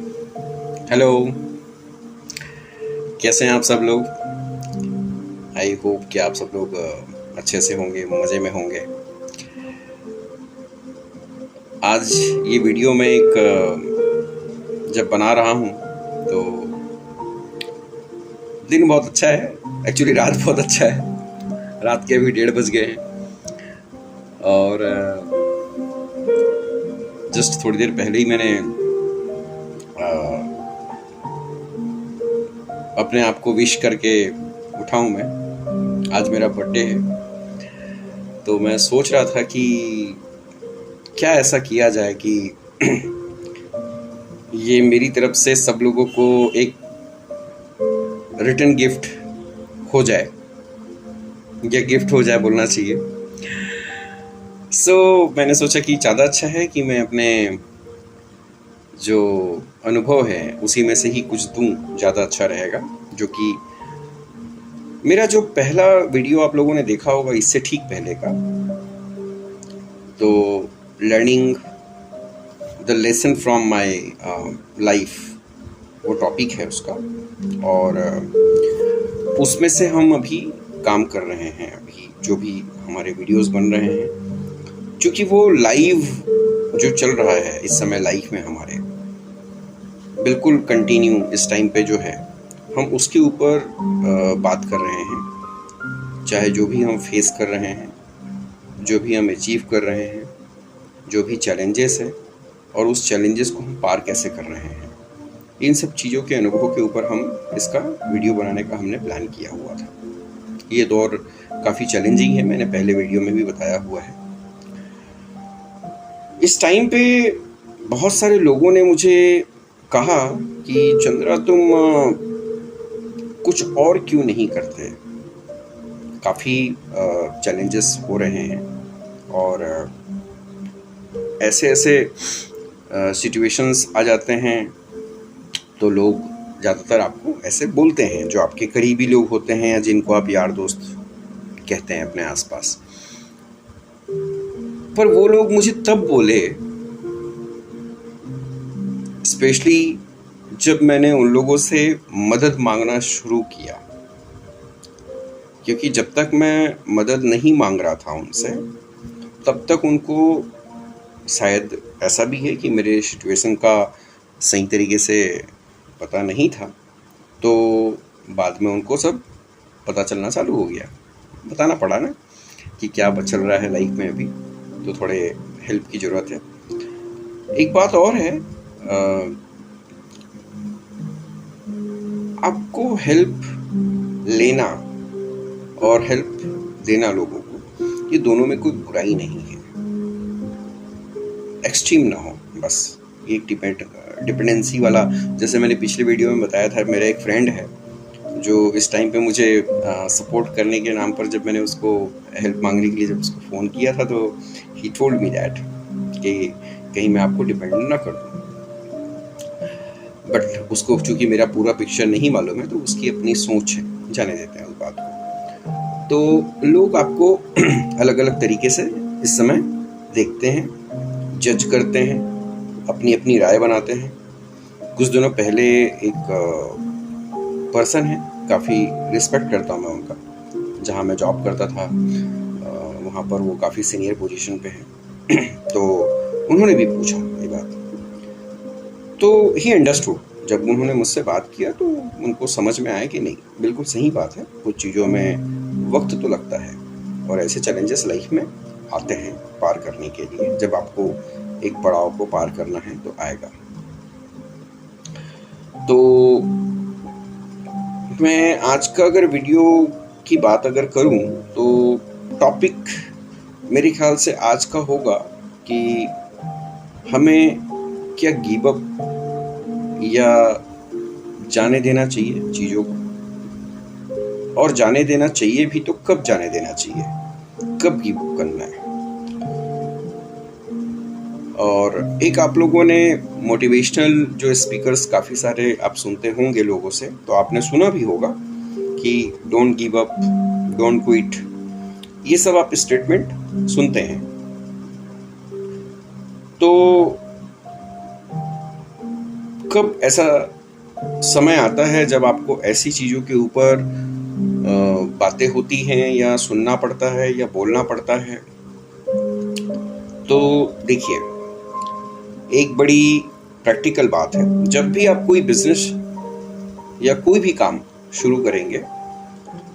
Hello. कैसे हैं आप सब लोग? आई होप कि आप सब लोग अच्छे से होंगे, मज़े में होंगे। आज ये वीडियो मैं जब बना रहा हूँ तो दिन बहुत अच्छा है। एक्चुअली रात बहुत अच्छा है। रात के अभी 1:30 बज गए हैं और जस्ट थोड़ी देर पहले ही मैंने अ, अपने आप को विश करके उठा हूँ मैं। आज मेरा बर्थडे है, तो मैं सोच रहा था कि क्या ऐसा किया जाए कि ये मेरी तरफ से सब लोगों को एक रिटर्न गिफ्ट हो जाए, या गिफ्ट हो जाए बोलना चाहिए। मैंने सोचा कि ज़्यादा अच्छा है कि मैं अपने जो अनुभव है उसी में से ही कुछ दूं, ज़्यादा अच्छा रहेगा। जो कि मेरा जो पहला वीडियो आप लोगों ने देखा होगा इससे ठीक पहले का, तो learning the lesson from my life, वो टॉपिक है उसका। और उसमें से हम अभी काम कर रहे हैं। अभी जो भी हमारे वीडियोस बन रहे हैं, क्योंकि वो लाइव जो चल रहा है इस समय लाइफ में हमारे, बिल्कुल कंटिन्यू इस टाइम पे जो है, हम उसके ऊपर बात कर रहे हैं। चाहे जो भी हम फेस कर रहे हैं, जो भी हम अचीव कर रहे हैं, जो भी चैलेंजेस हैं, और उस चैलेंजेस को हम पार कैसे कर रहे हैं, इन सब चीज़ों के अनुभव के ऊपर हम इसका वीडियो बनाने का हमने प्लान किया हुआ था। ये दौर काफ़ी चैलेंजिंग है, मैंने पहले वीडियो में भी बताया हुआ है। इस टाइम पे बहुत सारे लोगों ने मुझे कहा कि चंद्रा तुम कुछ और क्यों नहीं करते। काफ़ी चैलेंजेस हो रहे हैं और ऐसे ऐसे सिचुएशंस आ जाते हैं, तो लोग ज़्यादातर आपको ऐसे बोलते हैं, जो आपके करीबी लोग होते हैं या जिनको आप यार दोस्त कहते हैं अपने आसपास। पर वो लोग मुझे तब बोले, स्पेशली जब मैंने उन लोगों से मदद मांगना शुरू किया। क्योंकि जब तक मैं मदद नहीं मांग रहा था उनसे, तब तक उनको शायद ऐसा भी है कि मेरे सिचुएशन का सही तरीके से पता नहीं था। तो बाद में उनको सब पता चलना चालू हो गया। बताना पड़ा ना कि क्या चल रहा है लाइफ में अभी, तो थोड़े हेल्प की ज़रूरत है। एक बात और है, आपको हेल्प लेना और हेल्प देना लोगों को, ये दोनों में कोई बुराई नहीं है। एक्सट्रीम ना हो बस। ये डिपेंडेंसी वाला, जैसे मैंने पिछले वीडियो में बताया था, मेरा एक फ्रेंड है जो इस टाइम पे मुझे सपोर्ट करने के नाम पर, जब मैंने उसको हेल्प मांगने के लिए जब उसको फ़ोन किया था, तो ही टोल्ड मी दैट कि कहीं मैं आपको डिपेंड ना कर दूँ। बट उसको चूँकि मेरा पूरा पिक्चर नहीं मालूम है, तो उसकी अपनी सोच है, जाने देते हैं उस बात को। तो लोग आपको अलग अलग तरीके से इस समय देखते हैं, जज करते हैं, अपनी अपनी राय बनाते हैं। कुछ दिनों पहले एक पर्सन है, काफ़ी रिस्पेक्ट करता हूँ मैं उनका, जहाँ मैं जॉब करता था वहाँ पर वो काफ़ी सीनियर पोजीशन पे हैं। तो उन्होंने भी पूछा ये बात, तो ही अंडरस्टूड। जब उन्होंने मुझसे बात किया तो उनको समझ में आया कि नहीं, बिल्कुल सही बात है, कुछ चीज़ों में वक्त तो लगता है और ऐसे चैलेंजेस लाइफ में आते हैं पार करने के लिए। जब आपको एक पड़ाव को पार करना है तो आएगा। तो मैं आज का अगर वीडियो की बात अगर करूं, तो टॉपिक मेरे ख्याल से आज का होगा कि हमें क्या गिव अप या जाने देना चाहिए चीज़ों को, और जाने देना चाहिए भी तो कब जाने देना चाहिए, कब गिव अप करना है। और एक आप लोगों ने मोटिवेशनल जो स्पीकर्स काफ़ी सारे आप सुनते होंगे लोगों से, तो आपने सुना भी होगा कि don't give up, don't quit, ये सब आप स्टेटमेंट सुनते हैं। तो कब ऐसा समय आता है जब आपको ऐसी चीज़ों के ऊपर बातें होती हैं या सुनना पड़ता है या बोलना पड़ता है। तो देखिए, एक बड़ी प्रैक्टिकल बात है, जब भी आप कोई बिजनेस या कोई भी काम शुरू करेंगे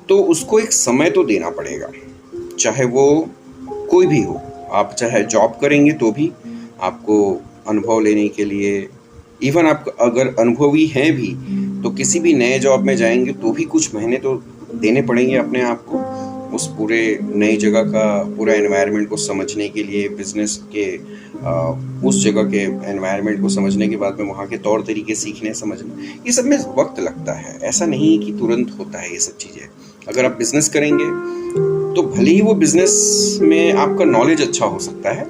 तो उसको एक समय तो देना पड़ेगा, चाहे वो कोई भी हो। आप चाहे जॉब करेंगे तो भी आपको अनुभव लेने के लिए, इवन आप अगर अनुभवी हैं भी तो किसी भी नए जॉब में जाएंगे तो भी कुछ महीने तो देने पड़ेंगे अपने आप को, उस पूरे नई जगह का पूरा एनवायरनमेंट को समझने के लिए, बिजनेस के उस जगह के एनवायरनमेंट को समझने के बाद में वहाँ के तौर तरीके सीखने समझने, ये सब में वक्त लगता है। ऐसा नहीं कि तुरंत होता है ये सब चीज़ें। अगर आप बिजनेस करेंगे तो भले ही वो बिजनेस में आपका नॉलेज अच्छा हो सकता है,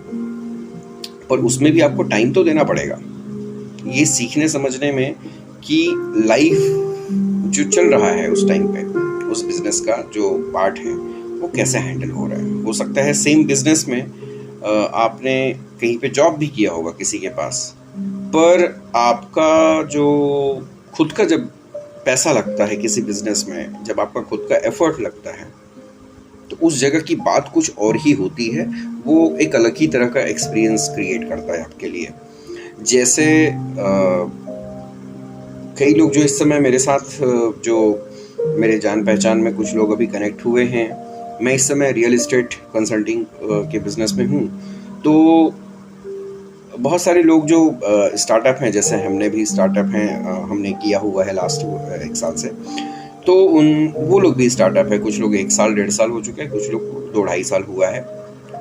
पर उसमें भी आपको टाइम तो देना पड़ेगा ये सीखने समझने में कि लाइफ जो चल रहा है उस टाइम पे, उस बिजनेस का जो पार्ट है वो कैसे हैंडल हो रहा है। हो सकता है सेम बिजनेस में आपने कहीं पे जॉब भी किया होगा किसी के पास, पर आपका जो खुद का जब पैसा लगता है किसी बिजनेस में, जब आपका खुद का एफर्ट लगता है, तो उस जगह की बात कुछ और ही होती है। वो एक अलग ही तरह का एक्सपीरियंस क्रिएट करता है आपके लिए। जैसे कई लोग जो इस समय मेरे साथ, जो मेरे जान पहचान में कुछ लोग अभी कनेक्ट हुए हैं, मैं इस समय रियल एस्टेट कंसल्टिंग के बिजनेस में हूँ। तो बहुत सारे लोग जो स्टार्टअप हैं, जैसे हमने भी स्टार्टअप हैं, हमने किया हुआ है लास्ट 1 साल से, तो वो लोग भी स्टार्टअप है। कुछ लोग 1 साल 1.5 साल हो चुके हैं, कुछ लोग को 2-2.5 साल हुआ है,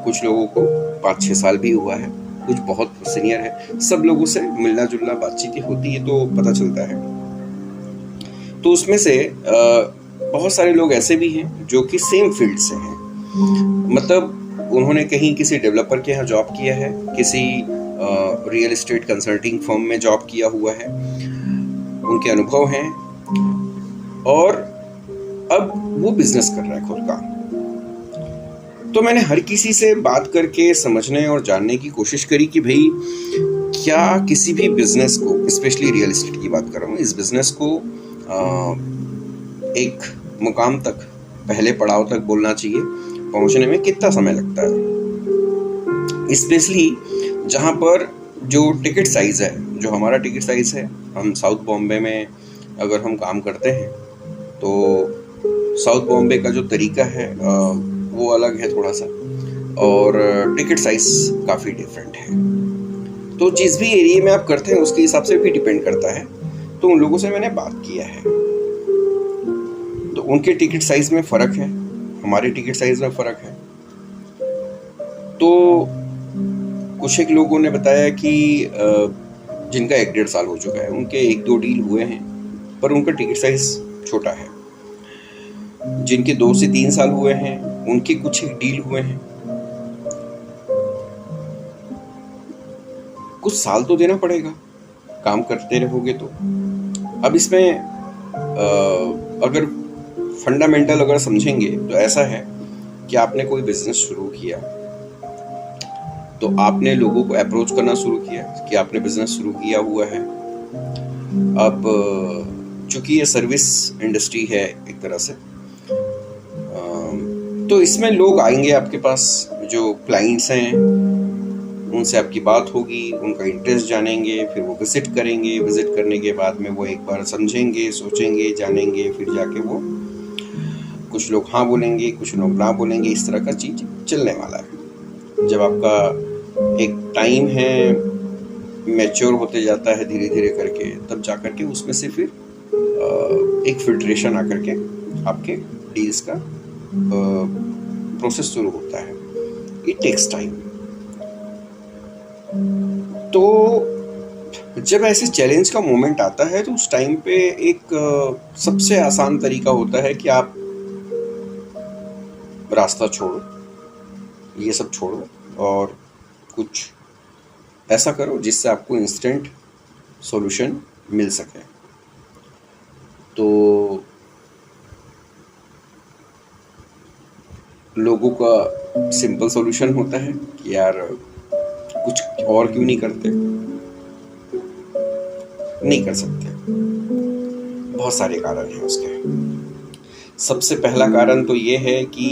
कुछ लोगों को 5-6 साल भी हुआ है, कुछ बहुत सीनियर है। सब लोगों से मिलना जुलना बातचीत होती है तो पता चलता है। तो उसमें से बहुत सारे लोग ऐसे भी हैं जो कि सेम फील्ड से हैं, मतलब उन्होंने कहीं किसी डेवलपर के यहाँ जॉब किया है, किसी रियल एस्टेट कंसल्टिंग फर्म में जॉब किया हुआ है, उनके अनुभव हैं, और अब वो बिजनेस कर रहा है खुद का। तो मैंने हर किसी से बात करके समझने और जानने की कोशिश करी कि भाई क्या किसी भी बिजनेस को, स्पेशली रियल एस्टेट की बात कर रहा हूँ, इस बिजनेस को एक मुकाम तक, पहले पड़ाव तक बोलना चाहिए, पहुंचने में कितना समय लगता है। स्पेशली जहां पर जो टिकट साइज है, जो हमारा टिकट साइज है, हम साउथ बॉम्बे में अगर हम काम करते हैं तो साउथ बॉम्बे का जो तरीका है वो अलग है थोड़ा सा, और टिकट साइज काफ़ी डिफरेंट है। तो जिस भी एरिया में आप करते हैं उसके हिसाब से भी डिपेंड करता है। तो उन लोगों से मैंने बात किया है, तो उनके टिकट साइज में फ़र्क है, हमारे टिकट साइज में फ़र्क है। तो कुछ एक लोगों ने बताया कि जिनका 1-1.5 साल हो चुका है, उनके 1-2 डील हुए हैं, पर उनका टिकट साइज छोटा है। जिनके 2 से 3 साल हुए हैं, उनके कुछ एक डील हुए हैं। कुछ साल तो देना पड़ेगा, काम करते रहोगे तो। अब इसमें अगर फंडामेंटल अगर समझेंगे तो ऐसा है कि आपने कोई बिजनेस शुरू किया तो आपने लोगों को अप्रोच करना शुरू किया कि आपने बिजनेस शुरू किया हुआ है। अब चूंकि ये सर्विस इंडस्ट्री है एक तरह से, तो इसमें लोग आएंगे आपके पास, जो क्लाइंट्स हैं उनसे आपकी बात होगी, उनका इंटरेस्ट जानेंगे, फिर वो विजिट करेंगे। विजिट करने के बाद में वो एक बार समझेंगे, सोचेंगे, जानेंगे, फिर जाके वो कुछ लोग हाँ बोलेंगे, कुछ लोग ना बोलेंगे। इस तरह का चीज़ चलने वाला है। जब आपका एक टाइम है, मैच्योर होते जाता है धीरे धीरे करके, तब जा करके उसमें से फिर एक फिल्ट्रेशन आकर के आपके डील्स का प्रोसेस शुरू होता है। It takes time. तो जब ऐसे चैलेंज का मोमेंट आता है तो उस टाइम पे एक सबसे आसान तरीका होता है कि आप रास्ता छोड़ो, ये सब छोड़ो और कुछ ऐसा करो जिससे आपको इंस्टेंट सॉल्यूशन मिल सके। तो लोगों का सिंपल सॉल्यूशन होता है कि यार कुछ और क्यों नहीं करते, नहीं कर सकते। बहुत सारे कारण हैं उसके। सबसे पहला कारण तो ये है कि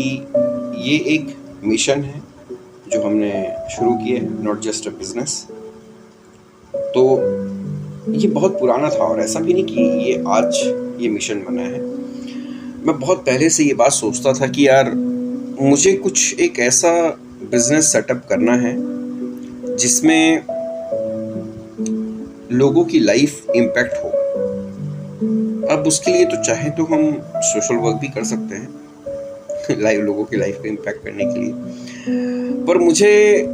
ये एक मिशन है जो हमने शुरू किया है, नॉट जस्ट अ बिजनेस। तो ये बहुत पुराना था, और ऐसा भी नहीं कि ये आज ये मिशन बना है। मैं बहुत पहले से ये बात सोचता था कि यार मुझे कुछ एक ऐसा बिजनेस सेटअप करना है जिसमें लोगों की लाइफ इम्पैक्ट हो। अब उसके लिए तो चाहे तो हम सोशल वर्क भी कर सकते हैं लाइव लोगों की लाइफ को इम्पैक्ट करने के लिए, पर मुझे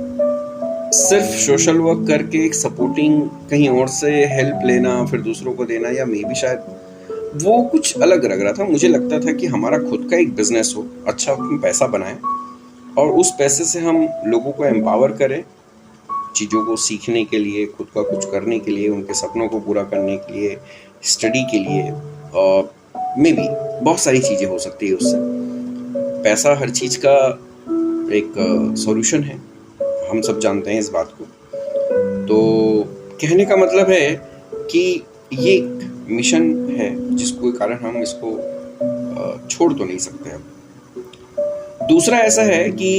सिर्फ सोशल वर्क करके एक सपोर्टिंग कहीं और से हेल्प लेना फिर दूसरों को देना, या मे भी शायद वो कुछ अलग लग रहा था। मुझे लगता था कि हमारा खुद का एक बिजनेस हो, अच्छा हम पैसा बनाएं और उस पैसे से हम लोगों को एम्पावर करें, चीज़ों को सीखने के लिए, खुद का कुछ करने के लिए, उनके सपनों को पूरा करने के लिए, स्टडी के लिए, और मे बी बहुत सारी चीज़ें हो सकती है उससे। पैसा हर चीज़ का एक सॉल्यूशन है, हम सब जानते हैं इस बात को। तो कहने का मतलब है कि ये एक मिशन है जिसको कारण हम इसको छोड़ तो नहीं सकते। अब दूसरा ऐसा है कि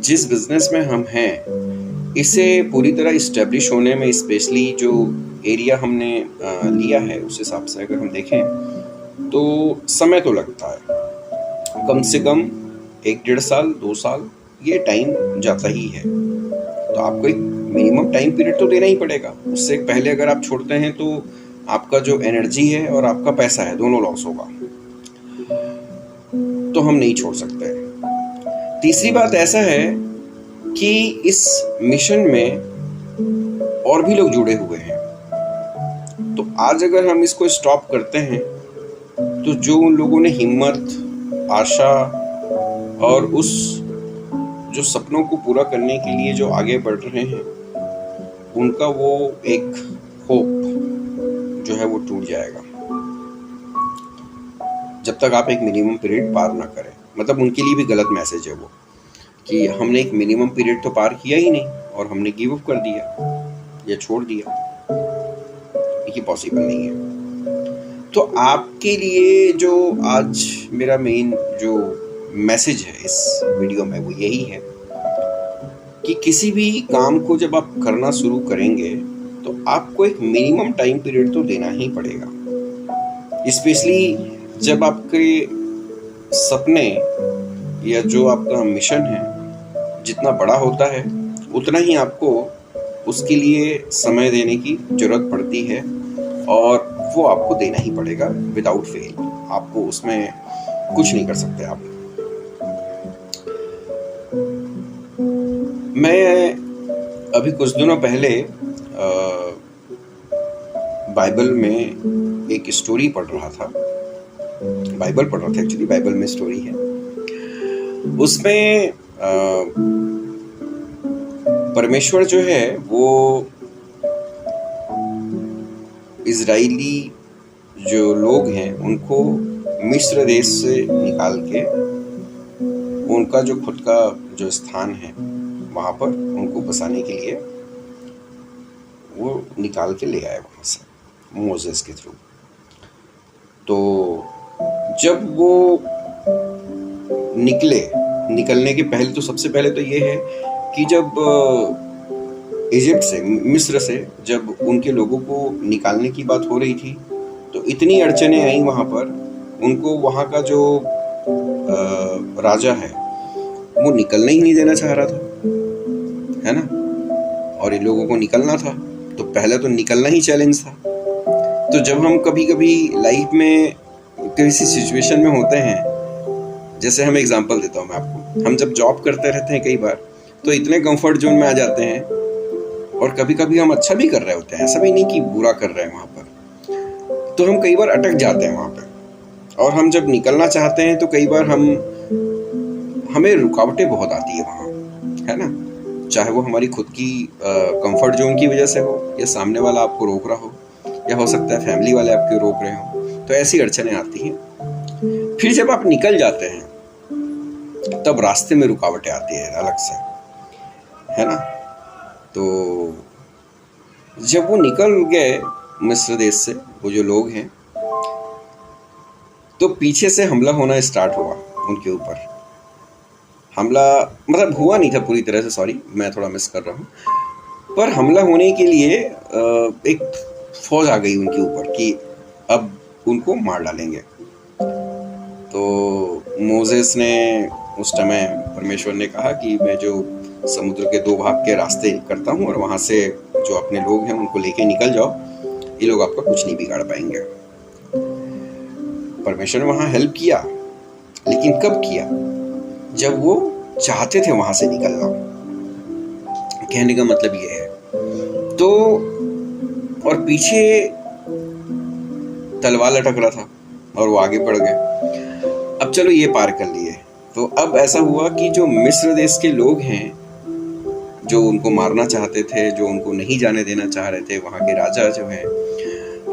जिस बिजनेस में हम हैं इसे पूरी तरह इस्टेब्लिश होने में, स्पेशली जो एरिया हमने लिया है उस हिसाब से अगर हम देखें तो समय तो लगता है, कम से कम 1-1.5 साल 2 साल ये टाइम जाता ही है। तो आपको एक मिनिमम टाइम पीरियड तो देना ही पड़ेगा। उससे पहले अगर आप छोड़ते हैं तो आपका जो एनर्जी है और आपका पैसा है दोनों लॉस होगा, तो हम नहीं छोड़ सकते। तीसरी बात ऐसा है कि इस मिशन में और भी लोग जुड़े हुए हैं, तो आज अगर हम इसको स्टॉप करते हैं तो जो उन लोगों ने हिम्मत, आशा और उस जो सपनों को पूरा करने के लिए जो आगे बढ़ रहे हैं उनका वो एक होप जो है वो टूट जाएगा जब तक आप एक मिनिमम पीरियड पार ना करें। मतलब उनके लिए भी गलत मैसेज है वो कि हमने एक मिनिमम पीरियड तो पार किया ही नहीं और हमने गिव अप कर दिया या छोड़ दिया, ये पॉसिबल नहीं है। तो आपके लिए जो आज मेरा मेन जो मैसेज है इस वीडियो में वो यही है कि किसी भी काम को जब आप करना शुरू करेंगे तो आपको एक मिनिमम टाइम पीरियड तो देना ही पड़ेगा, स्पेशली जब आपके सपने या जो आपका मिशन है जितना बड़ा होता है उतना ही आपको उसके लिए समय देने की जरूरत पड़ती है, और वो आपको देना ही पड़ेगा विदाउट फेल। आपको उसमें कुछ नहीं कर सकते आप। मैं अभी कुछ दिनों पहले बाइबल में एक स्टोरी पढ़ रहा था। एक्चुअली बाइबल में स्टोरी है, उसमें परमेश्वर जो है वो इजराइली जो लोग हैं उनको मिस्र देश से निकाल के उनका जो खुद का जो स्थान है वहाँ पर उनको बसाने के लिए वो निकाल के ले आए वहाँ से मोसेस के थ्रू। तो जब वो निकलने के पहले तो सबसे पहले तो ये है कि जब इजिप्ट से, मिस्र से जब उनके लोगों को निकालने की बात हो रही थी तो इतनी अड़चनें आई वहाँ पर, उनको वहाँ का जो राजा है वो निकलने ही नहीं देना चाह रहा था, है ना। और इन लोगों को निकलना था तो पहले तो निकलना ही चैलेंज था। तो जब हम कभी कभी लाइफ में किसी सिचुएशन में होते हैं, जैसे हम एग्जांपल देता हूँ मैं आपको, हम जब जॉब करते रहते हैं कई बार तो इतने कंफर्ट जोन में आ जाते हैं और कभी कभी हम अच्छा भी कर रहे होते हैं, ऐसा भी नहीं कि बुरा कर रहे हैं वहाँ पर, तो हम कई बार अटक जाते हैं वहाँ पर। और हम जब निकलना चाहते हैं तो कई बार हमें रुकावटें बहुत आती है वहाँ, है ना। चाहे वो हमारी खुद की कंफर्ट जोन की वजह से हो या सामने वाला आपको रोक रहा हो, या हो सकता है फैमिली वाले आपको रोक रहे हो, तो ऐसी अड़चनें आती हैं। फिर जब आप निकल जाते हैं तब रास्ते में रुकावटें आती है अलग से, है ना। तो जब वो निकल गए मिस्र देश से वो जो लोग हैं, तो पीछे से हमला होना स्टार्ट हुआ उनके ऊपर। हमला मतलब हुआ नहीं था पूरी तरह से, सॉरी मैं थोड़ा मिस कर रहा हूँ, पर हमला होने के लिए एक फौज आ गई उनके ऊपर कि अब उनको मार डालेंगे। तो मोसेस ने उस समय, परमेश्वर ने कहा कि मैं जो समुद्र के 2 भाग के रास्ते करता हूँ और वहाँ से जो अपने लोग हैं उनको लेके निकल जाओ, ये लोग आपका कुछ नहीं बिगाड़ पाएंगे। परमेश्वर ने वहाँ हेल्प किया, लेकिन कब किया? जब वो चाहते थे वहाँ से निकलना। कहने का मतलब ये है। तो और पीछे तलवार लटक रहा था और वो आगे बढ़ गए। अब चलो ये पार कर लिए। तो अब ऐसा हुआ कि जो मिस्र देश के लोग हैं, जो उनको मारना चाहते थे, जो उनको नहीं जाने देना चाह रहे थे, वहाँ के राजा जो हैं,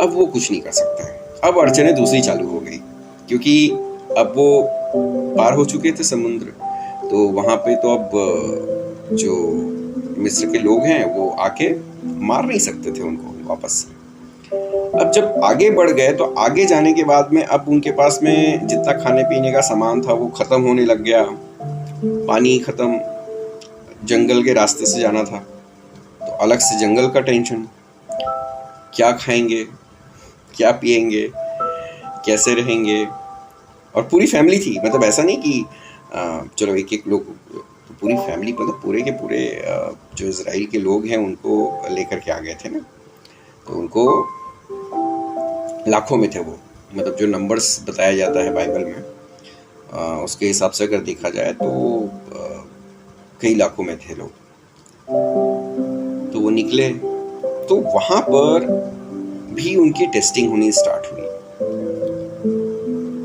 अब वो कुछ नहीं कर सकता है। अब अड़चनें दूसरी चालू हो गई, क्योंकि अब वो पार हो चुके थे समुद्र। तो वहाँ पे तो अब जो मिस्र के लोग हैं वो आके मार नहीं सकते थे उनको वापस से। अब जब आगे बढ़ गए तो आगे जाने के बाद में अब उनके पास में जितना खाने पीने का सामान था वो खत्म होने लग गया, पानी खत्म, जंगल के रास्ते से जाना था तो अलग से जंगल का टेंशन, क्या खाएंगे, क्या पिएंगे, कैसे रहेंगे। और पूरी फैमिली थी, मतलब ऐसा नहीं कि चलो एक एक लोग, तो पूरी फैमिली, मतलब पूरे के पूरे जो इजराइल के लोग हैं उनको लेकर के आ गए थे ना। तो उनको लाखों में थे वो, मतलब जो नंबर्स बताया जाता है बाइबल में, उसके हिसाब से अगर देखा जाए तो कई लाखों में थे लोग। तो वो निकले, तो वहाँ पर भी उनकी टेस्टिंग होनी स्टार्ट हुई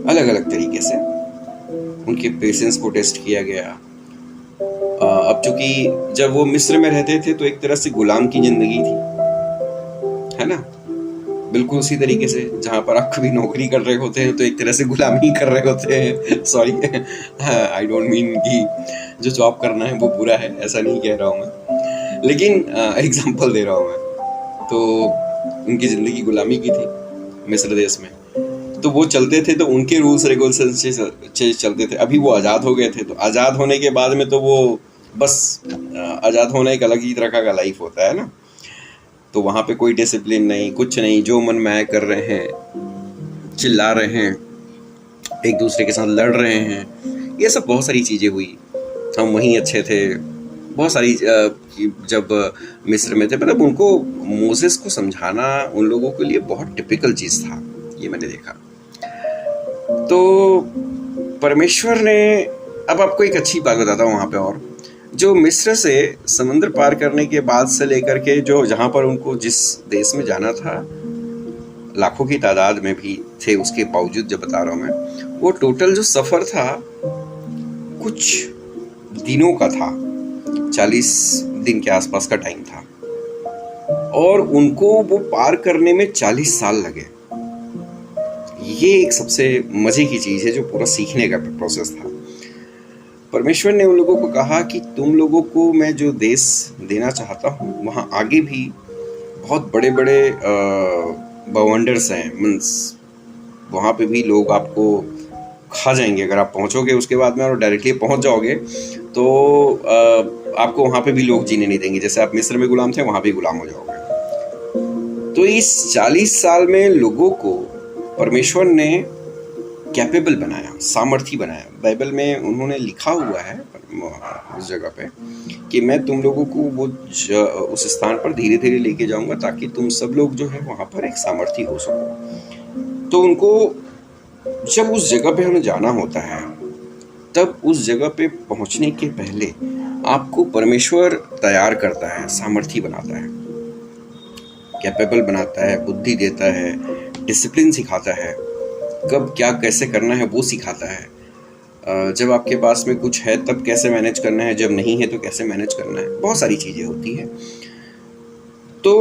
अलग अलग तरीके से। उनके पेशेंस को टेस्ट किया गया। अब चूंकि जब वो मिस्र में रहते थे तो एक तरह से गुलाम की जिंदगी थी, है ना, बिल्कुल उसी तरीके से जहाँ पर आप कभी नौकरी कर रहे होते हैं तो एक तरह से गुलामी कर रहे होते हैं। सॉरी, आई डोंट मीन कि जो जॉब करना है वो बुरा है, ऐसा नहीं कह रहा हूँ मैं, लेकिन एग्जांपल दे रहा हूँ मैं। तो उनकी ज़िंदगी गुलामी की थी मिस्र देश में, तो वो चलते थे तो उनके रूल्स रेगुलेशन से चलते थे। अभी वो आज़ाद हो गए थे, तो आज़ाद होने के बाद में तो वो बस आज़ाद होना एक अलग ही तरह का लाइफ होता है ना। तो वहाँ पे कोई डिसिप्लिन नहीं, कुछ नहीं, जो मन में आए कर रहे हैं, चिल्ला रहे हैं, एक दूसरे के साथ लड़ रहे हैं, ये सब बहुत सारी चीज़ें हुई। हम वहीं अच्छे थे, बहुत सारी जब मिस्र में थे, मतलब उनको मोसेस को समझाना उन लोगों के लिए बहुत टिपिकल चीज़ था, ये मैंने देखा। तो परमेश्वर ने, अब आपको एक अच्छी बात बताता हूँ वहाँ पे, और जो मिस्र से समुद्र पार करने के बाद से लेकर के जो जहाँ पर उनको जिस देश में जाना था, लाखों की तादाद में भी थे, उसके बावजूद जब बता रहा हूँ मैं, वो टोटल जो सफ़र था कुछ दिनों का था, 40 दिन के आसपास का टाइम था, और उनको वो पार करने में 40 साल लगे। ये एक सबसे मज़े की चीज़ है जो पूरा सीखने का प्रोसेस था। परमेश्वर ने उन लोगों को कहा कि तुम लोगों को मैं जो देश देना चाहता हूँ वहाँ आगे भी बहुत बड़े बड़े बवंडर्स हैं, मीन्स वहाँ पे भी लोग आपको खा जाएंगे अगर आप पहुँचोगे उसके बाद में, और डायरेक्टली पहुँच जाओगे तो आपको वहाँ पे भी लोग जीने नहीं देंगे। जैसे आप मिस्र में गुलाम थे, वहाँ भी गुलाम हो जाओगे। तो इस 40 साल में लोगों को परमेश्वर ने कैपेबल बनाया, सामर्थी बनाया। बाइबल में उन्होंने लिखा हुआ है उस जगह पे कि मैं तुम लोगों को वो उस स्थान पर धीरे धीरे लेके जाऊंगा ताकि तुम सब लोग जो है वहाँ पर एक सामर्थी हो सको। तो उनको जब उस जगह पे हमें जाना होता है, तब उस जगह पे पहुँचने के पहले आपको परमेश्वर तैयार करता है, सामर्थी बनाता है, कैपेबल बनाता है, बुद्धि देता है, डिसिप्लिन सिखाता है, कब क्या कैसे करना है वो सिखाता है। जब आपके पास में कुछ है तब कैसे मैनेज करना है, जब नहीं है तो कैसे मैनेज करना है, बहुत सारी चीज़ें होती हैं। तो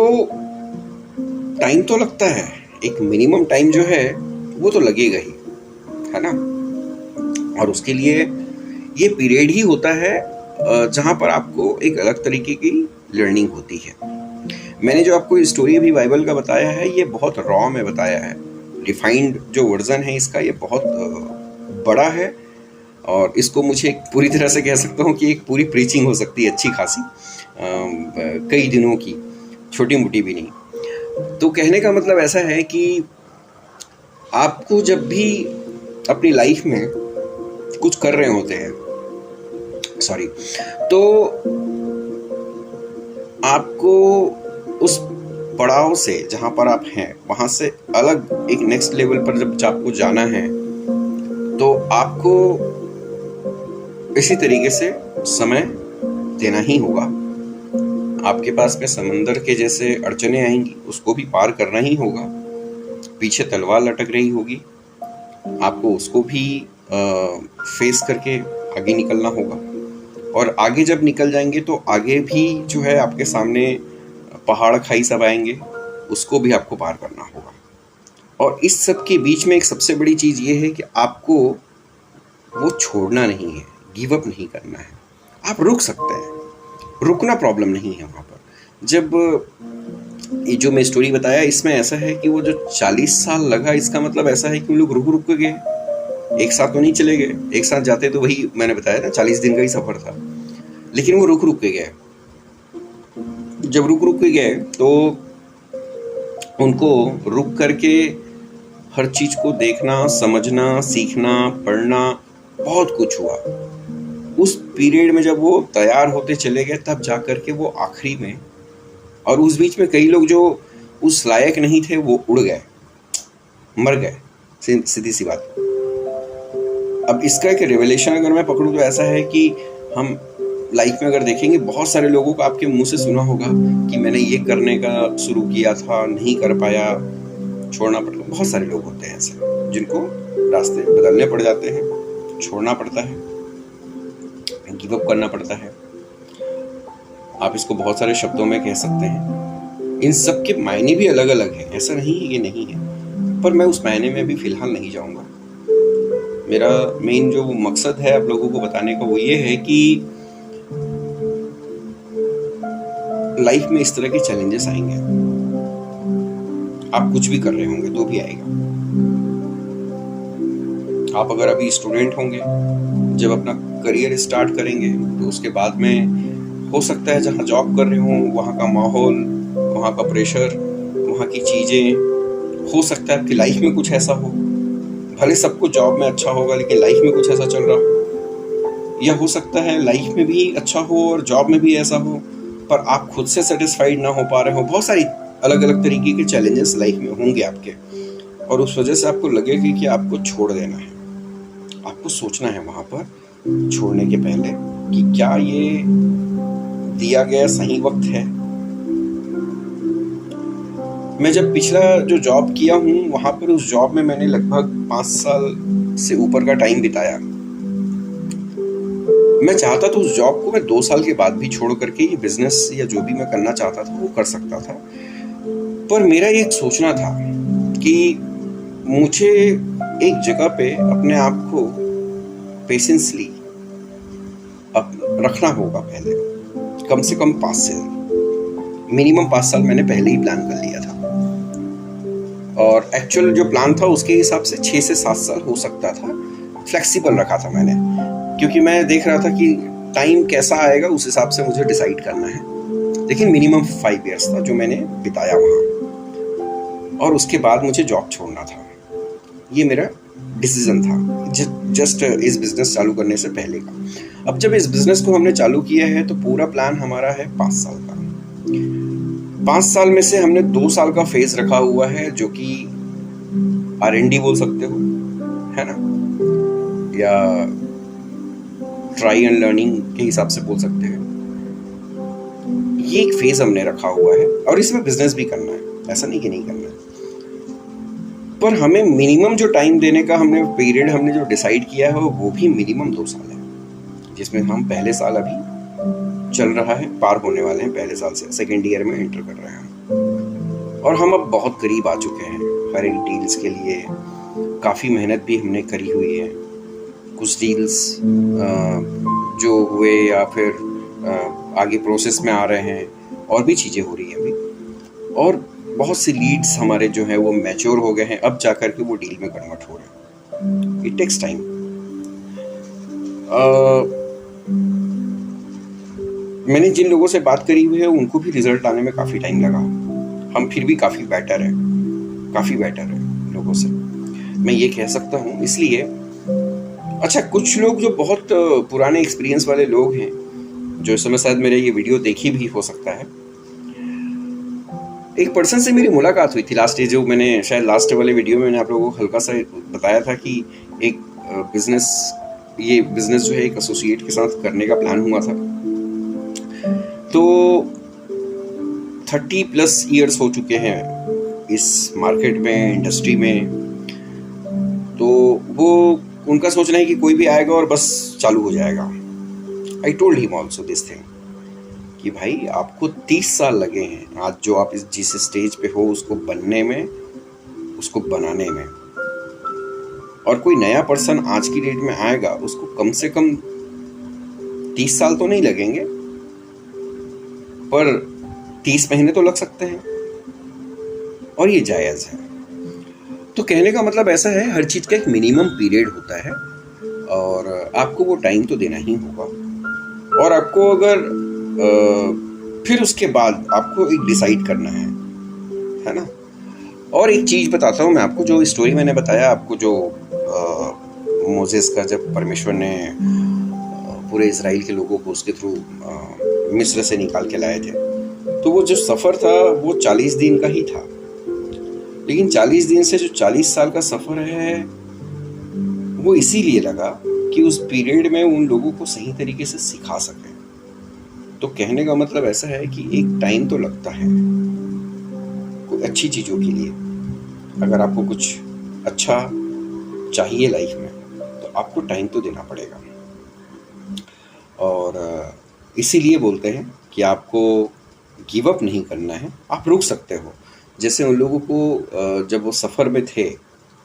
टाइम तो लगता है, एक मिनिमम टाइम जो है वो तो लगेगा ही, है ना। और उसके लिए ये पीरियड ही होता है जहाँ पर आपको एक अलग तरीके की लर्निंग होती है। मैंने जो आपको स्टोरी अभी बाइबल का बताया है ये बहुत रॉ में बताया है। रिफाइंड जो वर्जन है इसका ये बहुत बड़ा है, और इसको मुझे पूरी तरह से कह सकता हूँ कि एक पूरी प्रीचिंग हो सकती है अच्छी खासी, कई दिनों की, छोटी मोटी भी नहीं। तो कहने का मतलब ऐसा है कि आपको जब भी अपनी लाइफ में कुछ कर रहे होते हैं, सॉरी, तो आपको उस पड़ाव से जहाँ पर आप हैं वहाँ से अलग एक नेक्स्ट लेवल पर जब आपको जाना है तो आपको इसी तरीके से समय देना ही होगा। आपके पास में समंदर के जैसे अड़चने आएंगी, उसको भी पार करना ही होगा। पीछे तलवार लटक रही होगी, आपको उसको भी फेस करके आगे निकलना होगा। और आगे जब निकल जाएंगे तो आगे भी जो है आपके सामने पहाड़ खाई सब आएंगे, उसको भी आपको पार करना होगा। और इस सब के बीच में एक सबसे बड़ी चीज़ ये है कि आपको वो छोड़ना नहीं है, गिव अप नहीं करना है। आप रुक सकते हैं, रुकना प्रॉब्लम नहीं है वहाँ पर। जब ये जो मैं स्टोरी बताया इसमें ऐसा है कि वो जो 40 साल लगा, इसका मतलब ऐसा है कि वो लोग रुक रुक के गए, एक साथ तो नहीं चले गए। एक साथ जाते तो वही मैंने बताया था 40 दिन का ही सफ़र था, लेकिन वो रुक रुक के गए। जब रुक रुक के गए तो उनको रुक करके हर चीज़ को देखना, समझना, सीखना, पढ़ना, बहुत कुछ हुआ। उस पीरियड में जब वो तैयार होते चले गए तब जा कर के वो आखिरी में, और उस बीच में कई लोग जो उस लायक नहीं थे वो उड़ गए, मर गए, सीधी सी बात। अब इसका एक रिवलेशन अगर मैं पकड़ूं तो ऐसा है कि हम लाइफ में अगर देखेंगे, बहुत सारे लोगों को आपके मुंह से सुना होगा कि मैंने ये करने का शुरू किया था, नहीं कर पाया, छोड़ना पड़ा। बहुत सारे लोग होते हैं ऐसे जिनको रास्ते बदलने पड़ जाते हैं, छोड़ना पड़ता है, गिव अप करना पड़ता है। आप इसको बहुत सारे शब्दों में कह सकते हैं। इन सब के मायने भी अलग अलग हैं, ऐसा नहीं है कि नहीं है, पर मैं उस मायने में भी फिलहाल नहीं जाऊंगा। मेरा मेन जो मकसद है आप लोगों को बताने का वो ये है कि लाइफ में इस तरह के चैलेंजेस आएंगे, आप कुछ भी कर रहे होंगे तो भी आएगा। आप अगर अभी स्टूडेंट होंगे, जब अपना करियर स्टार्ट करेंगे तो उसके बाद में हो सकता है जहाँ जॉब कर रहे हो वहाँ का माहौल, वहाँ का प्रेशर, वहाँ की चीज़ें, हो सकता है आपकी लाइफ में कुछ ऐसा हो, भले सबको जॉब में अच्छा होगा लेकिन लाइफ में कुछ ऐसा चल रहा हो, या हो सकता है लाइफ में भी अच्छा हो और जॉब में भी ऐसा हो पर आप खुद से सेटिस्फाइड ना हो पा रहे हो। बहुत सारी अलग अलग तरीके के चैलेंजेस लाइफ में होंगे आपके, और उस वजह से आपको लगेगा कि आपको छोड़ देना है। आपको सोचना है वहाँ पर छोड़ने के पहले कि क्या ये दिया गया सही वक्त है। मैं जब पिछला जो जॉब किया हूँ वहाँ पर उस जॉब में मैंने लगभग 5 साल से ऊपर का टाइम बिताया। मैं चाहता था उस जॉब को मैं 2 साल के बाद भी छोड़ करके ये बिजनेस या जो भी मैं करना चाहता था वो कर सकता था, पर मेरा एक सोचना था कि मुझे एक जगह पे अपने आप को पेशेंसली रखना होगा। पहले कम से कम 5 साल, मिनिमम 5 साल मैंने पहले ही प्लान कर लिया था, और एक्चुअल जो प्लान था उसके हिसाब से 6 से 7 साल हो सकता था। फ्लेक्सिबल रखा था मैंने, क्योंकि मैं देख रहा था कि टाइम कैसा आएगा उस हिसाब से मुझे डिसाइड करना है। लेकिन मिनिमम 5 इयर्स था जो मैंने बिताया वहाँ, और उसके बाद मुझे जॉब छोड़ना था। ये मेरा डिसीजन था जस्ट इस बिज़नेस चालू करने से पहले का। अब जब इस बिज़नेस को हमने चालू किया है तो पूरा प्लान हमारा है 5 साल का। 5 साल में से हमने 2 साल का फेज रखा हुआ है जो कि R&D बोल सकते हो, है ना, या ट्राई एंड लर्निंग के हिसाब से बोल सकते हैं। ये एक फेज हमने रखा हुआ है और इसमें बिजनेस भी करना है, ऐसा नहीं कि नहीं करना है, पर हमें मिनिमम जो टाइम देने का हमने पीरियड हमने जो डिसाइड किया है वो भी मिनिमम 2 साल है, जिसमें हम पहले साल अभी चल रहा है, पार होने वाले हैं, पहले साल से सेकेंड ईयर में एंटर कर रहे हैं। और हम अब बहुत करीब आ चुके हैं हर एक डील्स के लिए। काफ़ी मेहनत भी हमने करी हुई है। कुछ डील्स जो हुए या फिर आगे प्रोसेस में आ रहे हैं, और भी चीज़ें हो रही हैं अभी, और बहुत सी लीड्स हमारे जो है वो मैच्योर हो गए हैं, अब जाकर के वो डील में कन्वर्ट हो रहे हैं। It takes time. मैंने जिन लोगों से बात करी हुई है उनको भी रिजल्ट आने में काफ़ी टाइम लगा। हम फिर भी काफ़ी बेटर है लोगों से, मैं ये कह सकता हूँ। इसलिए अच्छा, कुछ लोग जो बहुत पुराने एक्सपीरियंस वाले लोग हैं, जो इस समय शायद मेरे ये वीडियो देखी भी हो सकता है, एक पर्सन से मेरी मुलाकात हुई थी लास्ट, जो मैंने शायद लास्ट वाले वीडियो में मैंने आप लोगों को हल्का सा बताया था कि एक ये बिजनेस जो है एक एसोसिएट के साथ करने का प्लान हुआ था। तो 30+ ईयर्स हो चुके हैं इस मार्केट में, इंडस्ट्री में। तो वो उनका सोचना है कि कोई भी आएगा और बस चालू हो जाएगा। I told him also this thing कि भाई आपको 30 साल लगे हैं आज जो आप जिस स्टेज पे हो उसको बनने में, उसको बनाने में। और कोई नया पर्सन आज की डेट में आएगा, उसको कम से कम 30 साल तो नहीं लगेंगे, पर 30 महीने तो लग सकते हैं, और ये जायज़ है। तो कहने का मतलब ऐसा है, हर चीज़ का एक मिनिमम पीरियड होता है और आपको वो टाइम तो देना ही होगा। और आपको अगर फिर उसके बाद आपको एक डिसाइड करना है ना। और एक चीज़ बताता हूँ मैं आपको, जो स्टोरी मैंने बताया आपको, जो मोसेस का, जब परमेश्वर ने पूरे इजराइल के लोगों को उसके थ्रू मिस्र से निकाल के लाए थे, तो वो जो सफ़र था वो 40 दिन का ही था। लेकिन 40 दिन से जो 40 साल का सफ़र है वो इसीलिए लगा कि उस पीरियड में उन लोगों को सही तरीके से सिखा सकें। तो कहने का मतलब ऐसा है कि एक टाइम तो लगता है कोई अच्छी चीज़ों के लिए। अगर आपको कुछ अच्छा चाहिए लाइफ में तो आपको टाइम तो देना पड़ेगा। और इसीलिए बोलते हैं कि आपको गिव अप नहीं करना है, आप रुक सकते हो। जैसे उन लोगों को जब वो सफ़र में थे,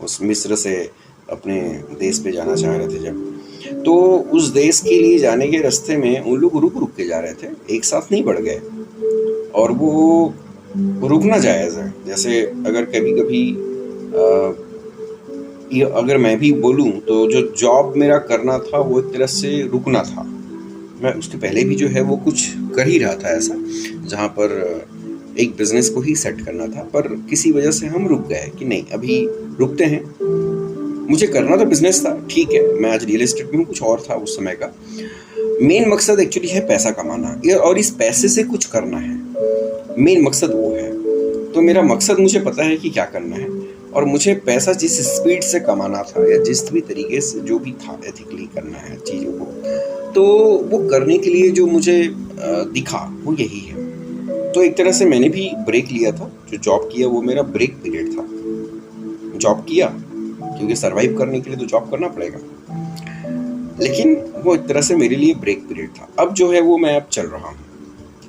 उस मिस्र से अपने देश पे जाना चाह रहे थे जब, तो उस देश के लिए जाने के रास्ते में उन लोग रुक के जा रहे थे, एक साथ नहीं बढ़ गए। और वो रुकना जायज़ है। जैसे अगर कभी कभी अगर मैं भी बोलूँ तो जो जॉब मेरा करना था वो एक तरह से रुकना था। मैं उसके पहले भी जो है वो कुछ कर ही रहा था ऐसा, जहाँ पर एक बिज़नेस को ही सेट करना था, पर किसी वजह से हम रुक गए कि नहीं अभी रुकते हैं। मुझे करना तो बिज़नेस था, ठीक है, मैं आज रियल एस्टेट में हूँ, कुछ और था उस समय का। मेन मकसद एक्चुअली है पैसा कमाना, और इस पैसे से कुछ करना है, मेन मकसद वो है। तो मेरा मकसद मुझे पता है कि क्या करना है, और मुझे पैसा जिस स्पीड से कमाना था या जिस भी तरीके से जो भी था एथिकली करना है चीज़ों को, तो वो करने के लिए जो मुझे दिखा वो यही है। तो एक तरह से मैंने भी ब्रेक लिया था। जो जॉब किया वो मेरा ब्रेक पीरियड था। जॉब किया क्योंकि सरवाइव करने के लिए तो जॉब करना पड़ेगा, लेकिन वो एक तरह से मेरे लिए ब्रेक पीरियड था। अब जो है वो मैं अब चल रहा हूँ,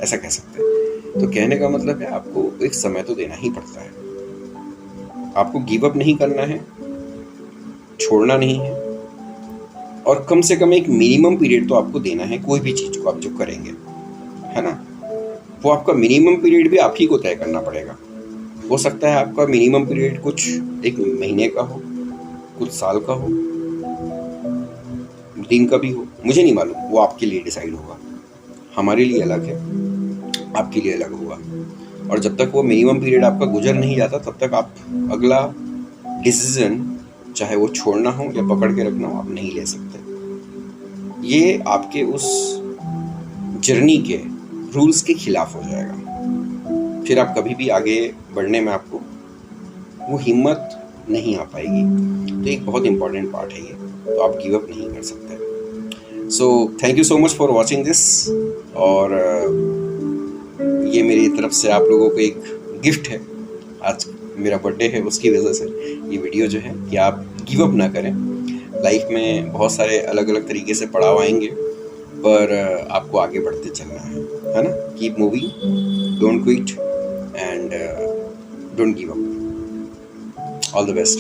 ऐसा कह सकते हैं। तो कहने का मतलब है आपको एक समय तो देना ही पड़ता है। आपको गिव अप नहीं करना है, छोड़ना नहीं है, और कम से कम एक मिनिमम पीरियड तो आपको देना है कोई भी चीज़ को आप जो करेंगे, है ना। वो आपका मिनिमम पीरियड भी आप ही को तय करना पड़ेगा। हो सकता है आपका मिनिमम पीरियड कुछ एक महीने का हो, कुछ साल का हो, दिन का भी हो, मुझे नहीं मालूम, वो आपके लिए डिसाइड होगा। हमारे लिए अलग है, आपके लिए अलग होगा। और जब तक वो मिनिमम पीरियड आपका गुजर नहीं जाता तब तक आप अगला डिसीजन, चाहे वो छोड़ना हो या पकड़ के रखना हो, आप नहीं ले सकते। ये आपके उस जर्नी के रूल्स के खिलाफ हो जाएगा। फिर आप कभी भी आगे बढ़ने में आपको वो हिम्मत नहीं आ पाएगी। तो एक बहुत इंपॉर्टेंट पार्ट है ये, तो आप गिव अप नहीं कर सकते। So thank you so much for watching this. और ये मेरी तरफ से आप लोगों को एक गिफ्ट है। आज मेरा बर्थडे है, उसकी वजह से ये वीडियो जो है कि आप गिव अप ना करें। लाइफ में बहुत सारे अलग अलग तरीके से पड़ाव आएंगे, पर आपको आगे बढ़ते चलना है ना। Keep moving, don't quit and don't give up. All the best.